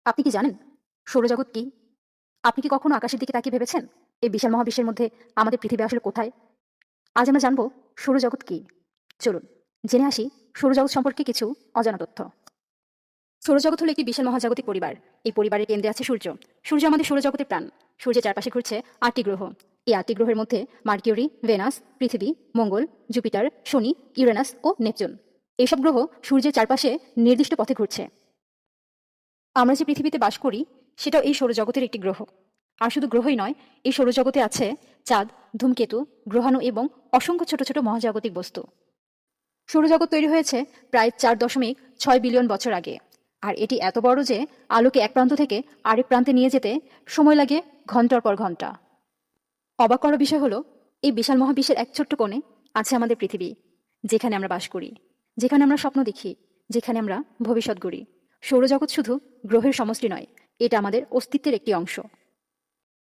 আপনি কি জানেন সৌরজগৎ কি? আপনি কি কখনো আকাশের দিকে তাকিয়ে ভেবেছেন এই বিশাল মহাবিশ্বের মধ্যে আমাদের পৃথিবী আসলে কোথায়? আজ আমরা জানবো সৌরজগৎ কি। চলুন জেনে আসি সৌরজগৎ সম্পর্কে কিছু অজানা তথ্য। সৌরজগৎ হলো একটি বিশাল মহাজাগতিক পরিবার। এই পরিবারের কেন্দ্রে আছে সূর্য। সূর্য আমাদের সৌরজগতের প্রাণ। সূর্যের চারপাশে ঘুরছে 8টি গ্রহ। এই 8টি গ্রহের মধ্যে মার্কিউরি, ভেনাস, পৃথিবী, মঙ্গল, জুপিটার, শনি, ইউরেনাস ও নেপচুন। এইসব গ্রহ সূর্যের চারপাশে নির্দিষ্ট পথে ঘুরছে। আমরা যে পৃথিবীতে বাস করি সেটাও এই সৌরজগতের একটি গ্রহ। আর শুধু গ্রহই নয়, এই সৌরজগতে আছে চাঁদ, ধূমকেতু, গ্রহাণু এবং অসংখ্য ছোট ছোট মহাজাগতিক বস্তু। সৌরজগৎ তৈরি হয়েছে প্রায় 4.6 বিলিয়ন বছর আগে। আর এটি এত বড় যে আলোকে এক প্রান্ত থেকে আরেক প্রান্তে নিয়ে যেতে সময় লাগে ঘন্টার পর ঘন্টা। অবাক করার বিষয় হলো এই বিশাল মহাবিশ্বের এক ছোট্ট কোণে আছে আমাদের পৃথিবী, যেখানে আমরা বাস করি, যেখানে আমরা স্বপ্ন দেখি, যেখানে আমরা ভবিষ্যৎ গড়ি। সৌরজগৎ শুধু গ্রহের সমষ্টি নয়, এটা আমাদের অস্তিত্বের একটি অংশ।